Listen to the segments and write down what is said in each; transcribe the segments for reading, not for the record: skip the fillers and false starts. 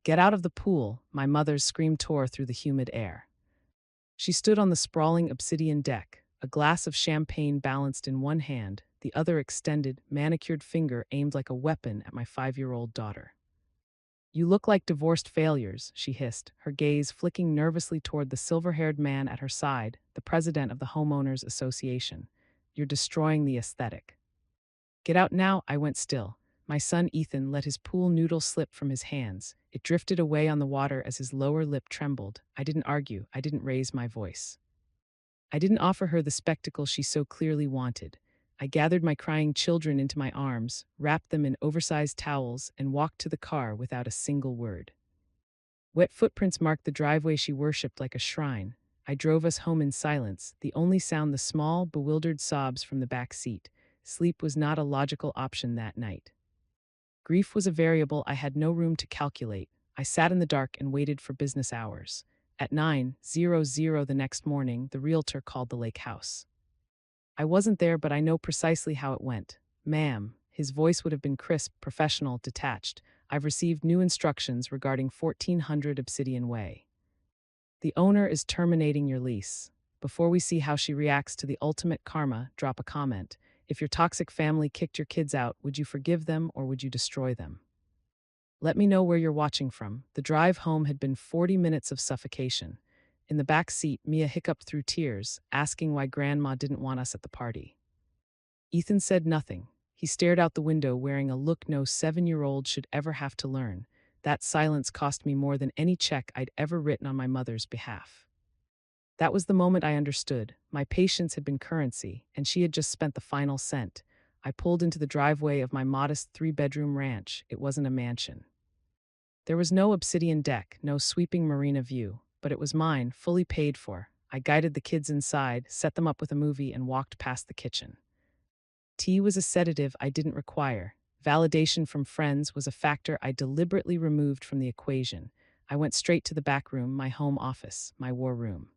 Get out of the pool, my mother's scream tore through the humid air. She stood on the sprawling obsidian deck, a glass of champagne balanced in one hand, the other extended, manicured finger aimed like a weapon at my 5-year-old daughter. You look like divorced failures, she hissed, her gaze flicking nervously toward the silver-haired man at her side, the president of the Homeowners Association. You're destroying the aesthetic. Get out now, I went still. My son Ethan let his pool noodle slip from his hands. It drifted away on the water as his lower lip trembled. I didn't argue, I didn't raise my voice. I didn't offer her the spectacle she so clearly wanted. I gathered my crying children into my arms, wrapped them in oversized towels, and walked to the car without a single word. Wet footprints marked the driveway she worshipped like a shrine. I drove us home in silence, the only sound the small, bewildered sobs from the back seat. Sleep was not a logical option that night. Grief was a variable I had no room to calculate. I sat in the dark and waited for business hours. At 9:00 the next morning, the realtor called the lake house. I wasn't there, but I know precisely how it went. Ma'am, his voice would have been crisp, professional, detached. I've received new instructions regarding 1400 Obsidian Way. The owner is terminating your lease. Before we see how she reacts to the ultimate karma, drop a comment. If your toxic family kicked your kids out, would you forgive them or would you destroy them? Let me know where you're watching from. The drive home had been 40 minutes of suffocation. In the back seat, Mia hiccuped through tears, asking why Grandma didn't want us at the party. Ethan said nothing. He stared out the window wearing a look no 7-year-old should ever have to learn. That silence cost me more than any check I'd ever written on my mother's behalf. That was the moment I understood. My patience had been currency, and she had just spent the final cent. I pulled into the driveway of my modest 3-bedroom ranch. It wasn't a mansion. There was no obsidian deck, no sweeping marina view, but it was mine, fully paid for. I guided the kids inside, set them up with a movie, and walked past the kitchen. Tea was a sedative I didn't require. Validation from friends was a factor I deliberately removed from the equation. I went straight to the back room, my home office, my war room.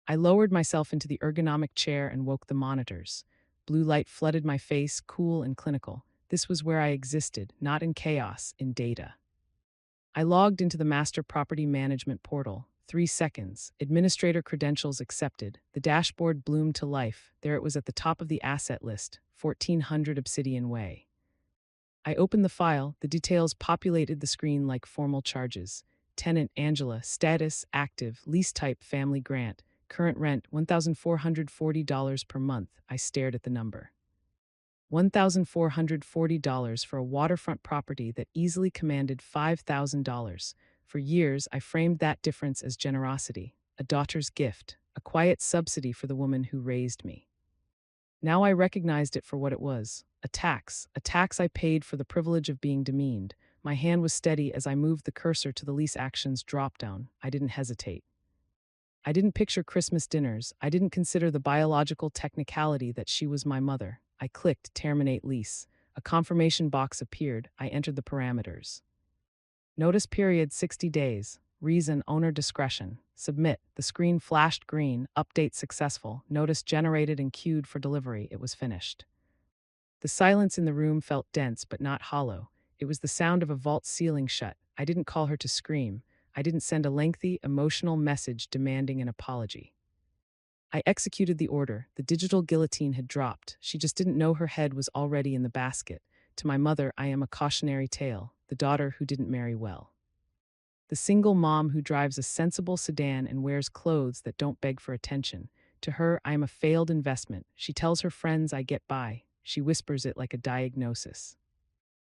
I lowered myself into the ergonomic chair and woke the monitors. Blue light flooded my face, cool and clinical. This was where I existed, not in chaos, in data. I logged into the Master Property Management portal. 3 seconds. Administrator credentials accepted. The dashboard bloomed to life. There it was at the top of the asset list, 1400 Obsidian Way. I opened the file. The details populated the screen like formal charges. Tenant Angela, status active, lease type family grant, current rent $1,440 per month. I stared at the number. $1,440 for a waterfront property that easily commanded $5,000. For years, I framed that difference as generosity, a daughter's gift, a quiet subsidy for the woman who raised me. Now I recognized it for what it was, a tax I paid for the privilege of being demeaned. My hand was steady as I moved the cursor to the lease actions drop-down. I didn't hesitate. I didn't picture Christmas dinners. I didn't consider the biological technicality that she was my mother. I clicked Terminate Lease. A confirmation box appeared. I entered the parameters. Notice period 60 days. Reason owner discretion. Submit. The screen flashed green. Update successful. Notice generated and queued for delivery. It was finished. The silence in the room felt dense but not hollow. It was the sound of a vault ceiling shut. I didn't call her to scream. I didn't send a lengthy, emotional message demanding an apology. I executed the order. The digital guillotine had dropped. She just didn't know her head was already in the basket. To my mother, I am a cautionary tale, the daughter who didn't marry well. The single mom who drives a sensible sedan and wears clothes that don't beg for attention. To her, I am a failed investment. She tells her friends I get by. She whispers it like a diagnosis.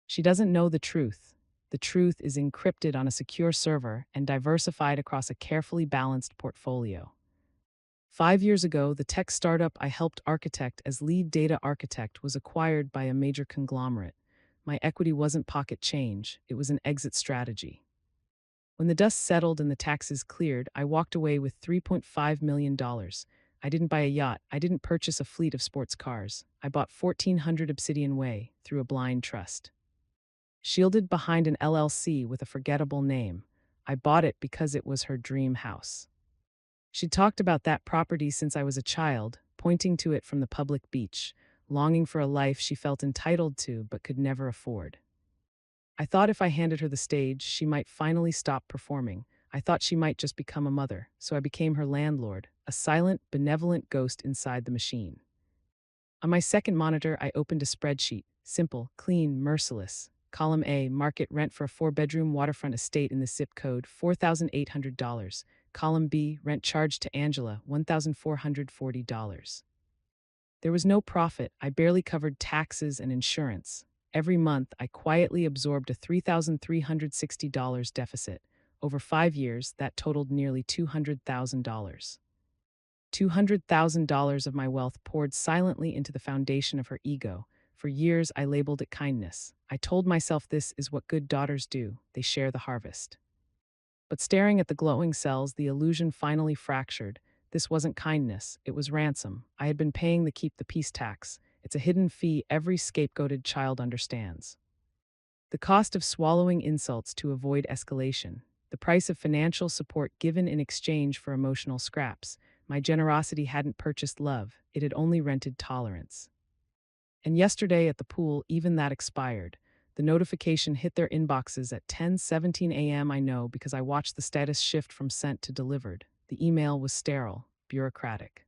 She doesn't know the truth. The truth is encrypted on a secure server and diversified across a carefully balanced portfolio. 5 years ago, the tech startup I helped architect as lead data architect was acquired by a major conglomerate. My equity wasn't pocket change, it was an exit strategy. When the dust settled and the taxes cleared, I walked away with $3.5 million. I didn't buy a yacht, I didn't purchase a fleet of sports cars. I bought 1400 Obsidian Way through a blind trust. Shielded behind an LLC with a forgettable name, I bought it because it was her dream house. She'd talked about that property since I was a child, pointing to it from the public beach, longing for a life she felt entitled to but could never afford. I thought if I handed her the stage, she might finally stop performing. I thought she might just become a mother, so I became her landlord, a silent, benevolent ghost inside the machine. On my second monitor, I opened a spreadsheet. Simple, clean, merciless. Column A, market rent for a 4-bedroom waterfront estate in the zip code, $4,800. Column B, rent charged to Angela, $1,440. There was no profit. I barely covered taxes and insurance. Every month, I quietly absorbed a $3,360 deficit. Over 5 years, that totaled nearly $200,000. $200,000 of my wealth poured silently into the foundation of her ego. For years, I labeled it kindness. I told myself this is what good daughters do. They share the harvest. But staring at the glowing cells, the illusion finally fractured. This wasn't kindness, it was ransom. I had been paying the keep the peace tax. It's a hidden fee every scapegoated child understands. The cost of swallowing insults to avoid escalation. The price of financial support given in exchange for emotional scraps. My generosity hadn't purchased love, it had only rented tolerance. And yesterday at the pool, even that expired. The notification hit their inboxes at 10:17 a.m. I know because I watched the status shift from sent to delivered. The email was sterile, bureaucratic.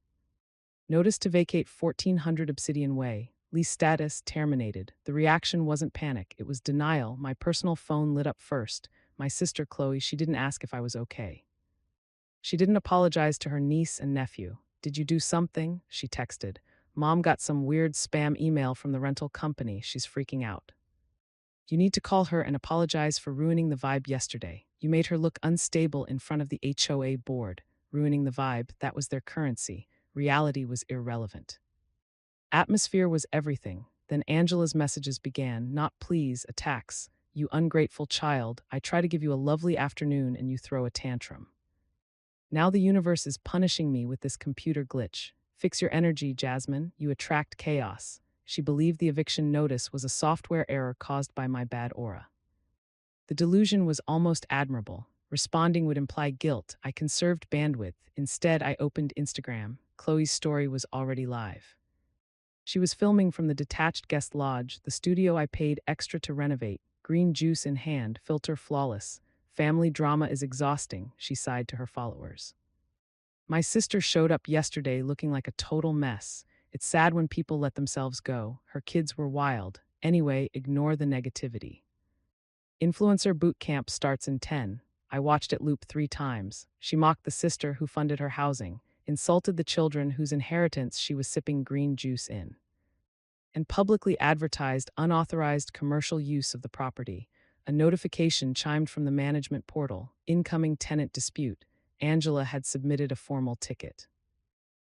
Notice to vacate 1400 Obsidian Way. Lease status terminated. The reaction wasn't panic, it was denial. My personal phone lit up first. My sister Chloe, she didn't ask if I was okay. She didn't apologize to her niece and nephew. Did you do something? She texted. Mom got some weird spam email from the rental company. She's freaking out. You need to call her and apologize for ruining the vibe yesterday. You made her look unstable in front of the HOA board. Ruining the vibe, that was their currency. Reality was irrelevant. Atmosphere was everything. Then Angela's messages began. Not please, attacks. You ungrateful child. I try to give you a lovely afternoon and you throw a tantrum. Now the universe is punishing me with this computer glitch. Fix your energy, Jasmine. You attract chaos. She believed the eviction notice was a software error caused by my bad aura. The delusion was almost admirable. Responding would imply guilt. I conserved bandwidth. Instead, I opened Instagram. Chloe's story was already live. She was filming from the detached guest lodge, the studio I paid extra to renovate, green juice in hand, filter flawless. Family drama is exhausting, she sighed to her followers. My sister showed up yesterday looking like a total mess. It's sad when people let themselves go. Her kids were wild. Anyway, ignore the negativity. Influencer boot camp starts in 10. I watched it loop 3 times. She mocked the sister who funded her housing, insulted the children whose inheritance she was sipping green juice in, and publicly advertised unauthorized commercial use of the property. A notification chimed from the management portal. Incoming tenant dispute. Angela had submitted a formal ticket.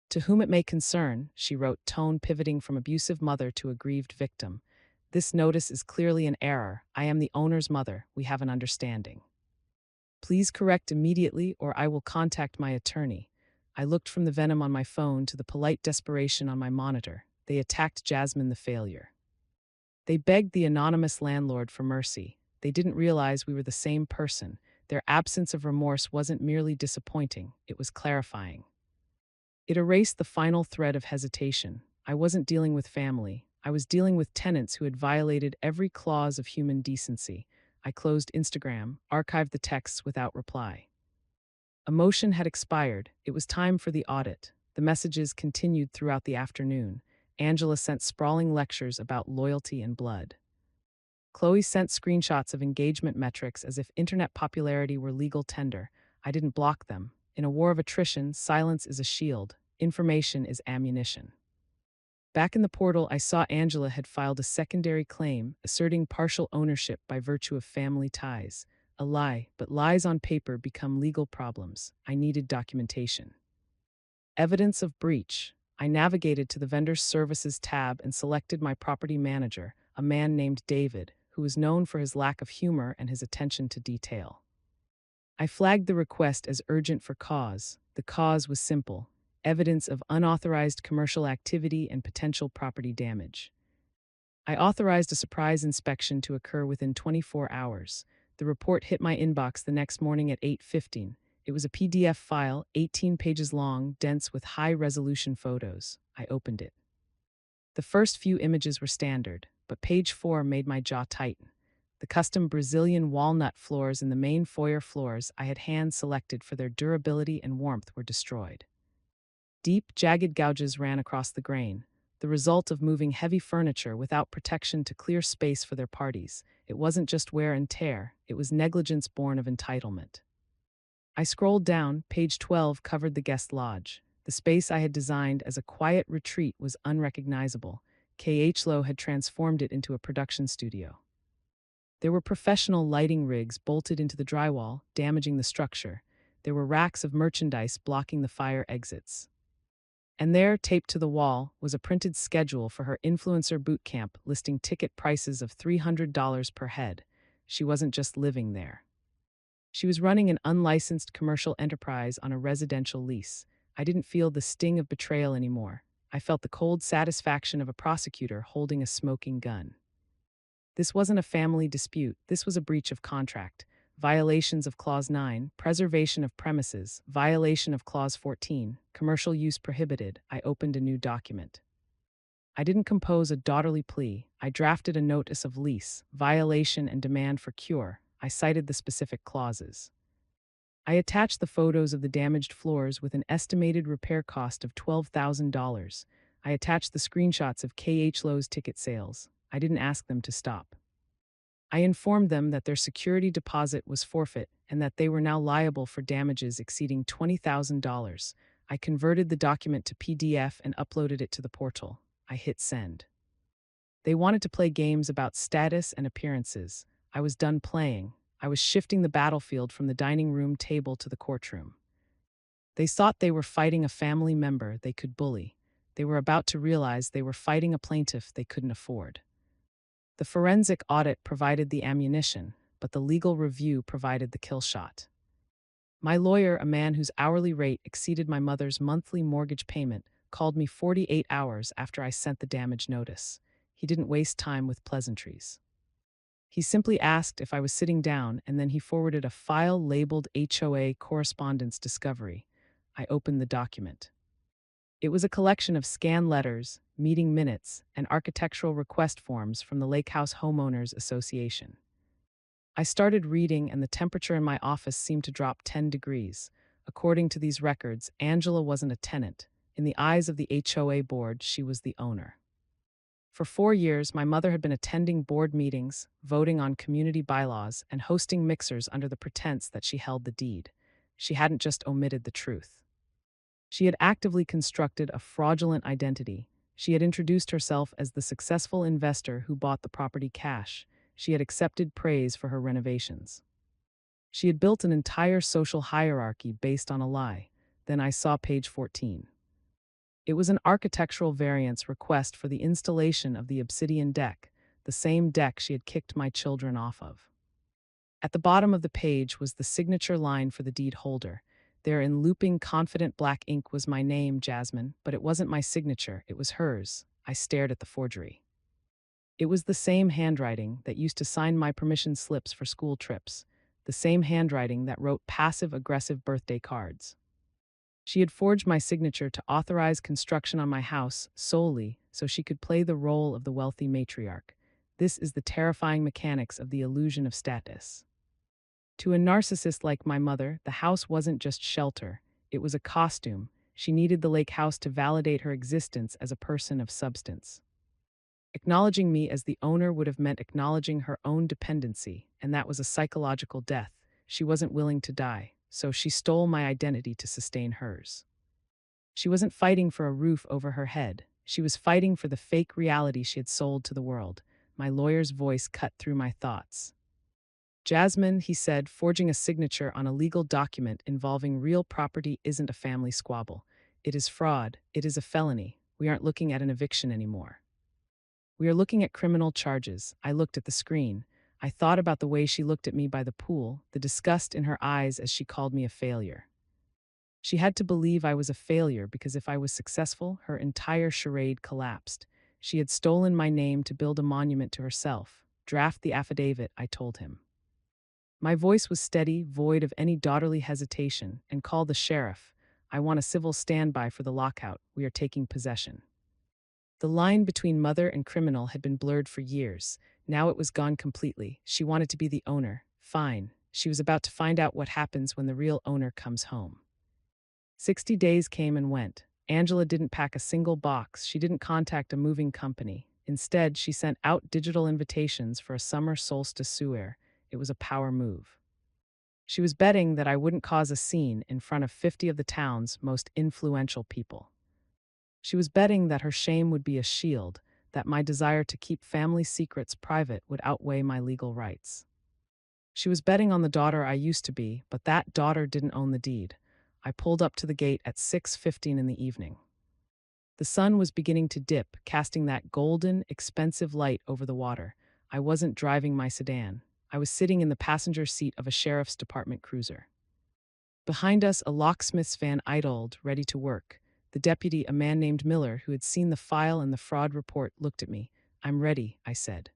To whom it may concern, she wrote, tone pivoting from abusive mother to aggrieved victim. This notice is clearly an error. I am the owner's mother. We have an understanding. Please correct immediately or I will contact my attorney. I looked from the venom on my phone to the polite desperation on my monitor. They attacked Jasmine the failure. They begged the anonymous landlord for mercy. They didn't realize we were the same person. Their absence of remorse wasn't merely disappointing, it was clarifying. It erased the final thread of hesitation. I wasn't dealing with family. I was dealing with tenants who had violated every clause of human decency. I closed Instagram, archived the texts without reply. Emotion had expired. It was time for the audit. The messages continued throughout the afternoon. Angela sent sprawling lectures about loyalty and blood. Chloe sent screenshots of engagement metrics as if internet popularity were legal tender. I didn't block them. In a war of attrition, silence is a shield. Information is ammunition. Back in the portal, I saw Angela had filed a secondary claim, asserting partial ownership by virtue of family ties. A lie, but lies on paper become legal problems. I needed documentation. Evidence of breach. I navigated to the Vendor Services tab and selected my property manager, a man named David, who was known for his lack of humor and his attention to detail. I flagged the request as urgent for cause. The cause was simple: evidence of unauthorized commercial activity and potential property damage. I authorized a surprise inspection to occur within 24 hours. The report hit my inbox the next morning at 8:15. It was a PDF file, 18 pages long, dense with high-resolution photos. I opened it. The first few images were standard, but page 4 made my jaw tighten. The custom Brazilian walnut floors in the main foyer floors I had hand-selected for their durability and warmth were destroyed. Deep, jagged gouges ran across the grain, the result of moving heavy furniture without protection to clear space for their parties. It wasn't just wear and tear, it was negligence born of entitlement. I scrolled down. Page 12 covered the guest lodge. The space I had designed as a quiet retreat was unrecognizable. KH Low had transformed it into a production studio. There were professional lighting rigs bolted into the drywall, damaging the structure. There were racks of merchandise blocking the fire exits. And there, taped to the wall, was a printed schedule for her influencer boot camp listing ticket prices of $300 per head. She wasn't just living there. She was running an unlicensed commercial enterprise on a residential lease. I didn't feel the sting of betrayal anymore. I felt the cold satisfaction of a prosecutor holding a smoking gun. This wasn't a family dispute, this was a breach of contract. Violations of Clause 9, preservation of premises, violation of Clause 14, commercial use prohibited. I opened a new document. I didn't compose a daughterly plea. I drafted a notice of lease, violation and demand for cure. I cited the specific clauses. I attached the photos of the damaged floors with an estimated repair cost of $12,000. I attached the screenshots of KH Low's ticket sales. I didn't ask them to stop. I informed them that their security deposit was forfeit and that they were now liable for damages exceeding $20,000. I converted the document to PDF and uploaded it to the portal. I hit send. They wanted to play games about status and appearances. I was done playing. I was shifting the battlefield from the dining room table to the courtroom. They thought they were fighting a family member they could bully. They were about to realize they were fighting a plaintiff they couldn't afford. The forensic audit provided the ammunition, but the legal review provided the kill shot. My lawyer, a man whose hourly rate exceeded my mother's monthly mortgage payment, called me 48 hours after I sent the damage notice. He didn't waste time with pleasantries. He simply asked if I was sitting down, and then he forwarded a file labeled HOA Correspondence Discovery. I opened the document. It was a collection of scanned letters, meeting minutes, and architectural request forms from the Lake House Homeowners Association. I started reading, and the temperature in my office seemed to drop 10 degrees. According to these records, Angela wasn't a tenant. In the eyes of the HOA board, she was the owner. For 4 years, my mother had been attending board meetings, voting on community bylaws, and hosting mixers under the pretense that she held the deed. She hadn't just omitted the truth. She had actively constructed a fraudulent identity. She had introduced herself as the successful investor who bought the property cash. She had accepted praise for her renovations. She had built an entire social hierarchy based on a lie. Then I saw page 14. It was an architectural variance request for the installation of the obsidian deck, the same deck she had kicked my children off of. At the bottom of the page was the signature line for the deed holder. There in looping, confident black ink was my name, Jasmine, but it wasn't my signature, it was hers. I stared at the forgery. It was the same handwriting that used to sign my permission slips for school trips, the same handwriting that wrote passive-aggressive birthday cards. She had forged my signature to authorize construction on my house solely so she could play the role of the wealthy matriarch. This is the terrifying mechanics of the illusion of status. To a narcissist like my mother, the house wasn't just shelter, it was a costume. She needed the lake house to validate her existence as a person of substance. Acknowledging me as the owner would have meant acknowledging her own dependency, and that was a psychological death. She wasn't willing to die, so she stole my identity to sustain hers. She wasn't fighting for a roof over her head. She was fighting for the fake reality she had sold to the world. My lawyer's voice cut through my thoughts. Jasmine, he said, forging a signature on a legal document involving real property isn't a family squabble. It is fraud. It is a felony. We aren't looking at an eviction anymore. We are looking at criminal charges. I looked at the screen. I thought about the way she looked at me by the pool, the disgust in her eyes as she called me a failure. She had to believe I was a failure because if I was successful, her entire charade collapsed. She had stolen my name to build a monument to herself. Draft the affidavit, I told him. My voice was steady, void of any daughterly hesitation, and call the sheriff. I want a civil standby for the lockout. We are taking possession. The line between mother and criminal had been blurred for years. Now it was gone completely. She wanted to be the owner. Fine. She was about to find out what happens when the real owner comes home. 60 days came and went. Angela didn't pack a single box. She didn't contact a moving company. Instead, she sent out digital invitations for a summer solstice soirée. It was a power move. She was betting that I wouldn't cause a scene in front of 50 of the town's most influential people. She was betting that her shame would be a shield, that my desire to keep family secrets private would outweigh my legal rights. She was betting on the daughter I used to be, but that daughter didn't own the deed. I pulled up to the gate at 6:15 in the evening. The sun was beginning to dip, casting that golden, expensive light over the water. I wasn't driving my sedan. I was sitting in the passenger seat of a sheriff's department cruiser. Behind us, a locksmith's van idled, ready to work. The deputy, a man named Miller, who had seen the file and the fraud report, looked at me. "I'm ready," I said.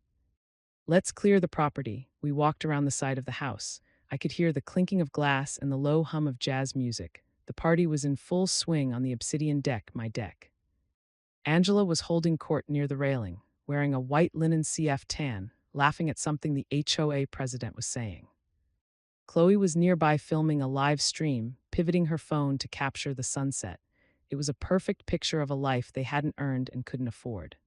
"Let's clear the property." We walked around the side of the house. I could hear the clinking of glass and the low hum of jazz music. The party was in full swing on the obsidian deck, my deck. Angela was holding court near the railing, wearing a white linen CF tan, laughing at something the HOA president was saying. Chloe was nearby filming a live stream, pivoting her phone to capture the sunset. It was a perfect picture of a life they hadn't earned and couldn't afford.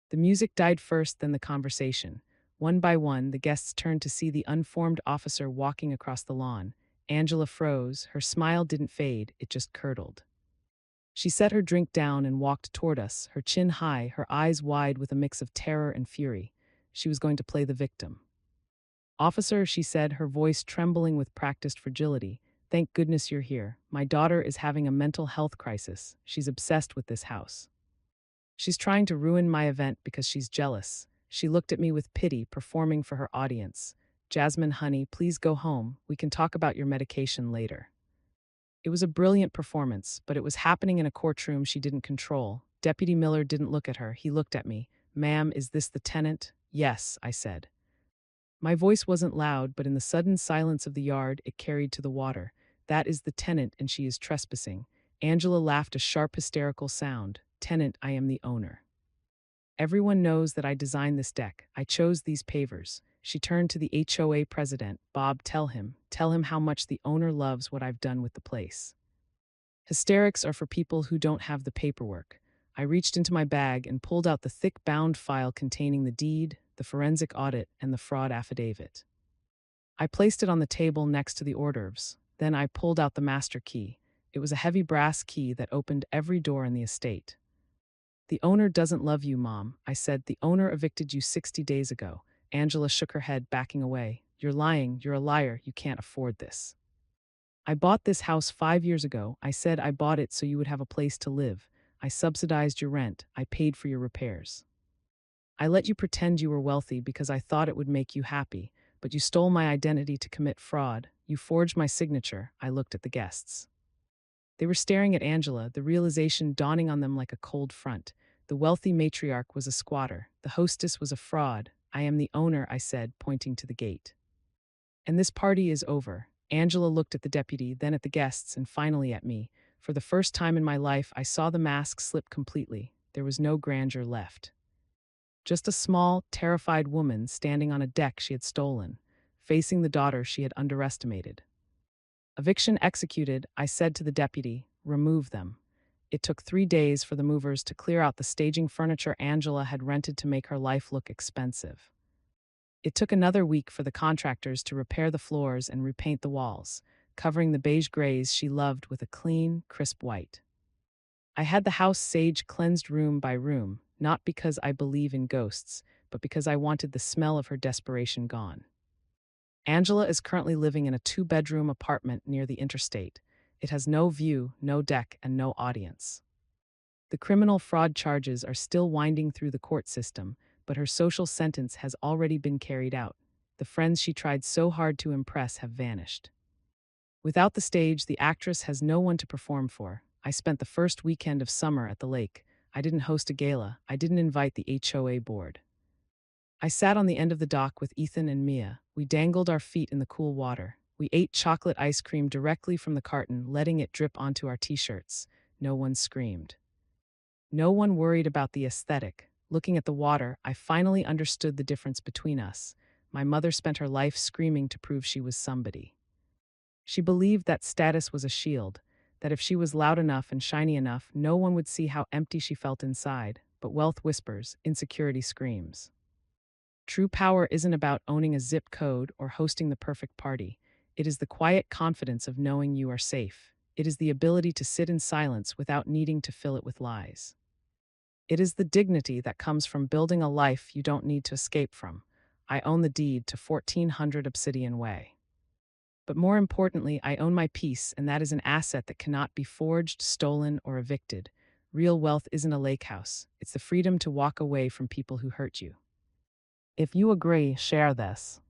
The music died first, then the conversation. One by one, the guests turned to see the unformed officer walking across the lawn. Angela froze. Her smile didn't fade, it just curdled. She set her drink down and walked toward us, her chin high, her eyes wide with a mix of terror and fury. She was going to play the victim. "Officer," she said, her voice trembling with practiced fragility, "thank goodness you're here. My daughter is having a mental health crisis. She's obsessed with this house. She's trying to ruin my event because she's jealous." She looked at me with pity, performing for her audience. "Jasmine, honey, please go home. We can talk about your medication later." It was a brilliant performance, but it was happening in a courtroom she didn't control. Deputy Miller didn't look at her. He looked at me. "Ma'am, is this the tenant?" "Yes," I said. My voice wasn't loud, but in the sudden silence of the yard, it carried to the water. "That is the tenant, and she is trespassing." Angela laughed a sharp, hysterical sound. "Tenant, I am the owner. Everyone knows that I designed this deck. I chose these pavers." She turned to the HOA president. "Bob, tell him how much the owner loves what I've done with the place." Hysterics are for people who don't have the paperwork. I reached into my bag and pulled out the thick bound file containing the deed, the forensic audit, and the fraud affidavit. I placed it on the table next to the hors d'oeuvres. Then I pulled out the master key. It was a heavy brass key that opened every door in the estate. "The owner doesn't love you, Mom," I said. "The owner evicted you 60 days ago." Angela shook her head, backing away. "You're lying. You're a liar. You can't afford this." "I bought this house 5 years ago." I said. "I bought it so you would have a place to live. I subsidized your rent. I paid for your repairs. I let you pretend you were wealthy because I thought it would make you happy, but you stole my identity to commit fraud. You forged my signature." I looked at the guests. They were staring at Angela, the realization dawning on them like a cold front. The wealthy matriarch was a squatter. The hostess was a fraud. "I am the owner," I said, pointing to the gate. "And this party is over." Angela looked at the deputy, then at the guests, and finally at me. For the first time in my life, I saw the mask slip completely. There was no grandeur left. Just a small, terrified woman standing on a deck she had stolen, facing the daughter she had underestimated. "Eviction executed," I said to the deputy. "Remove them." It took 3 days for the movers to clear out the staging furniture Angela had rented to make her life look expensive. It took another week for the contractors to repair the floors and repaint the walls, covering the beige grays she loved with a clean, crisp white. I had the house sage cleansed room by room, not because I believe in ghosts, but because I wanted the smell of her desperation gone. Angela is currently living in a 2-bedroom apartment near the interstate. It has no view, no deck, and no audience. The criminal fraud charges are still winding through the court system, but her social sentence has already been carried out. The friends she tried so hard to impress have vanished. Without the stage, the actress has no one to perform for. I spent the first weekend of summer at the lake. I didn't host a gala. I didn't invite the HOA board. I sat on the end of the dock with Ethan and Mia. We dangled our feet in the cool water. We ate chocolate ice cream directly from the carton, letting it drip onto our t-shirts. No one screamed. No one worried about the aesthetic. Looking at the water, I finally understood the difference between us. My mother spent her life screaming to prove she was somebody. She believed that status was a shield, that if she was loud enough and shiny enough, no one would see how empty she felt inside. But wealth whispers, insecurity screams. True power isn't about owning a zip code or hosting the perfect party. It is the quiet confidence of knowing you are safe. It is the ability to sit in silence without needing to fill it with lies. It is the dignity that comes from building a life you don't need to escape from. I own the deed to 1400 Obsidian Way. But more importantly, I own my peace, and that is an asset that cannot be forged, stolen, or evicted. Real wealth isn't a lake house. It's the freedom to walk away from people who hurt you. If you agree, share this.